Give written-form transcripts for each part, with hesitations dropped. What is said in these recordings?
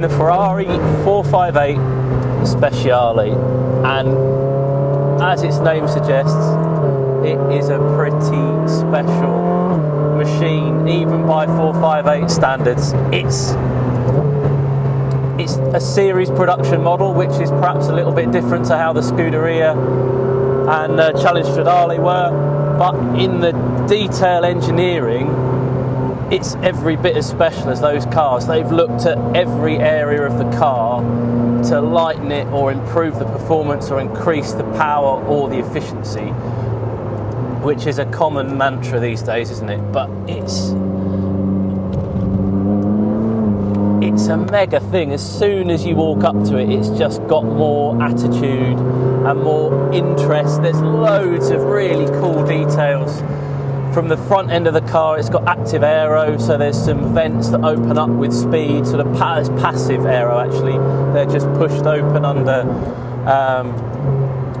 the Ferrari 458 Speciale, and as its name suggests, it is a pretty special machine, even by 458 standards. It's a series production model, which is perhaps a little bit different to how the Scuderia and Challenge Stradale were, but in the detail engineering, it's every bit as special as those cars. They've looked at every area of the car to lighten it or improve the performance or increase the power or the efficiency, which is a common mantra these days, isn't it? But it's a mega thing. As soon as you walk up to it, it's just got more attitude and more interest. There's loads of really cool details. From the front end of the car, it's got active aero, so there's some vents that open up with speed, sort of it's passive aero actually. They're just pushed open under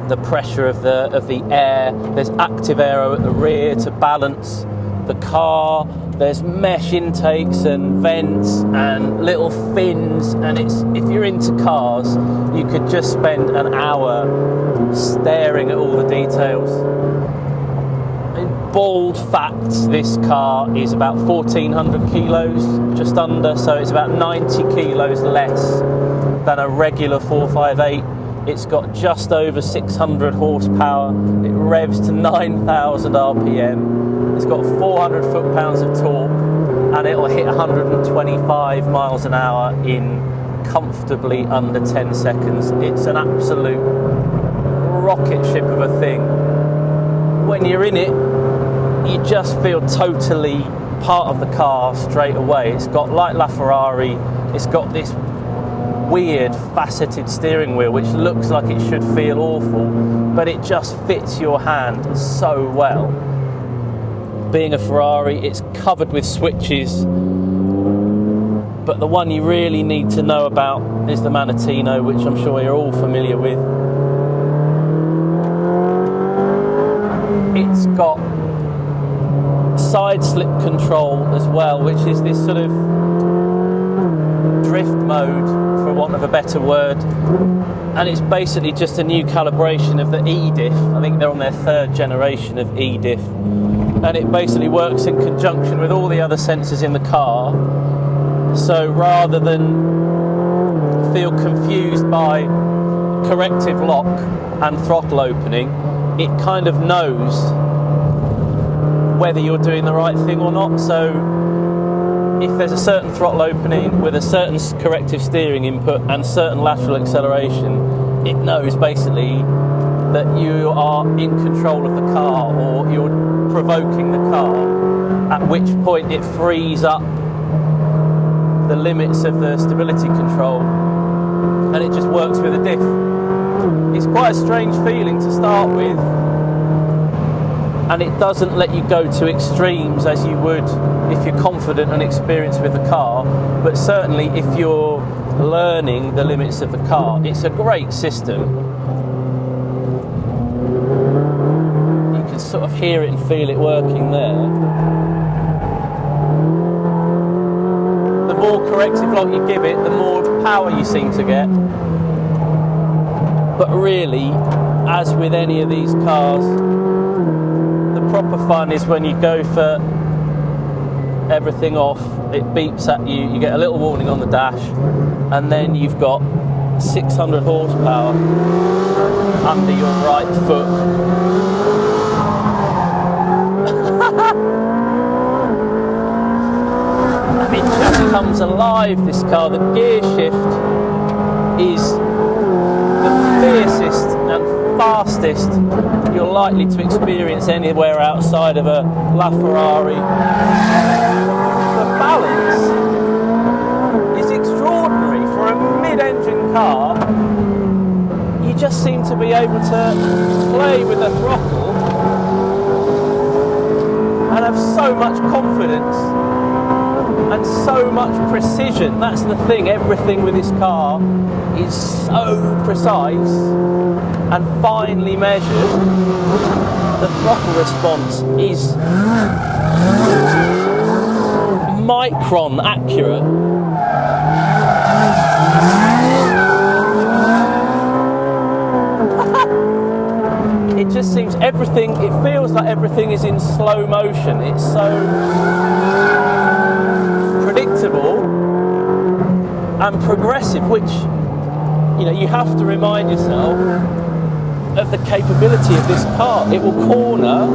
the pressure of the air. There's active aero at the rear to balance the car. There's mesh intakes and vents and little fins, and if you're into cars, you could just spend an hour staring at all the details. In bald facts, this car is about 1,400 kilos, just under, so it's about 90 kilos less than a regular 458. It's got just over 600 horsepower. It revs to 9,000 RPM. It's got 400 foot-pounds of torque, and it'll hit 125 miles an hour in comfortably under 10 seconds. It's an absolute rocket ship of a thing. When you're in it, you just feel totally part of the car straight away. It's got, like La Ferrari, it's got this weird faceted steering wheel which looks like it should feel awful, but it just fits your hand so well. Being a Ferrari, it's covered with switches, but the one you really need to know about is the Manettino, which I'm sure you're all familiar with. It's got side slip control as well, which is this sort of drift mode, for want of a better word, and it's basically just a new calibration of the E-diff. I think they're on their third generation of E-diff, and it basically works in conjunction with all the other sensors in the car. So rather than feel confused by corrective lock and throttle opening, it kind of knows whether you're doing the right thing or not. So if there's a certain throttle opening with a certain corrective steering input and certain lateral acceleration, it knows basically that you are in control of the car, or you're provoking the car, at which point it frees up the limits of the stability control, and it just works with a diff. It's quite a strange feeling to start with, and it doesn't let you go to extremes as you would if you're confident and experienced with the car, but certainly if you're learning the limits of the car, it's a great system. You can sort of hear it and feel it working there. The more corrective lock you give it, the more power you seem to get. But really, as with any of these cars, the proper fun is when you go for everything off, it beeps at you, you get a little warning on the dash, and then you've got 600 horsepower under your right foot. And it just comes alive, this car. The gear shift is the fiercest and fastest you're likely to experience anywhere outside of a La Ferrari. The balance is extraordinary for a mid-engine car. You just seem to be able to play with the throttle and have so much confidence and so much precision. That's the thing, everything with this car is so precise and finely measured. The throttle response is micron accurate. in slow motion. It's so predictable and progressive, which, you know, you have to remind yourself of the capability of this car. It will corner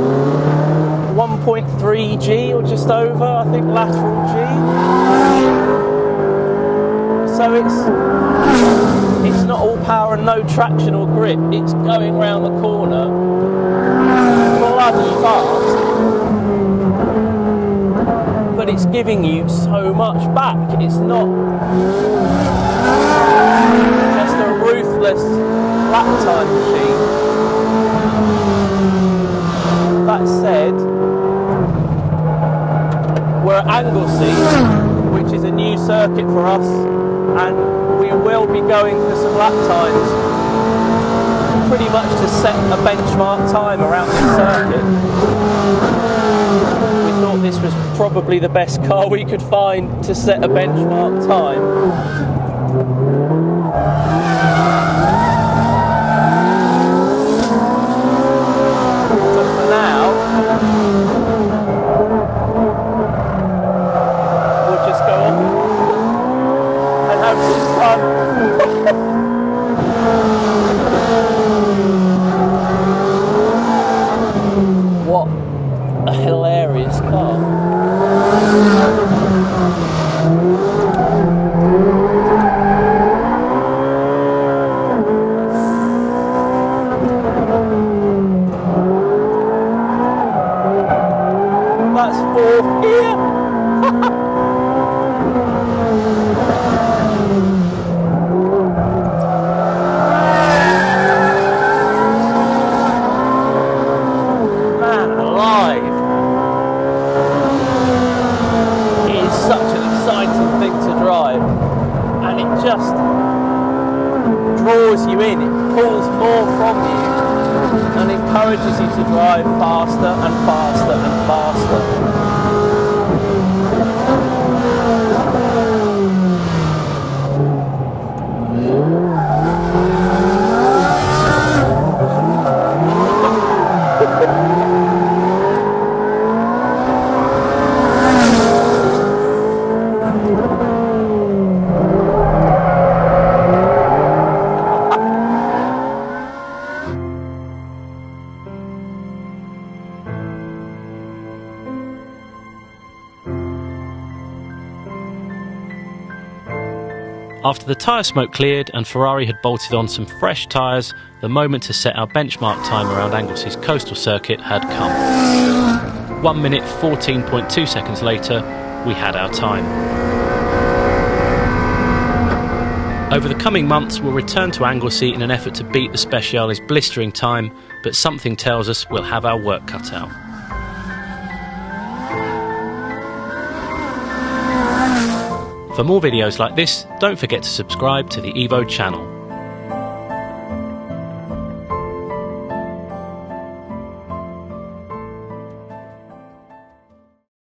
1.3 G or just over, I think, lateral G. So it's not all power and no traction or grip. It's going round the corner bloody fast, but it's giving you so much back. It's not just a ruthless lap time machine. That said, we're at Anglesey, which is a new circuit for us, and we will be going for some lap times, pretty much to set a benchmark time around this circuit. We thought this was probably the best car we could find to set a benchmark time. But for now, we'll just go off and have some fun. What a hilarious car. That's fourth gear. Man alive. It is such an exciting thing to drive, and it just draws you in. It pulls more from you and encourages you to drive faster and faster and faster. After the tyre smoke cleared and Ferrari had bolted on some fresh tyres, the moment to set our benchmark time around Anglesey's coastal circuit had come. 1 minute 14.2 seconds later, we had our time. Over the coming months, we'll return to Anglesey in an effort to beat the Speciale's blistering time, but something tells us we'll have our work cut out. For more videos like this, don't forget to subscribe to the Evo channel.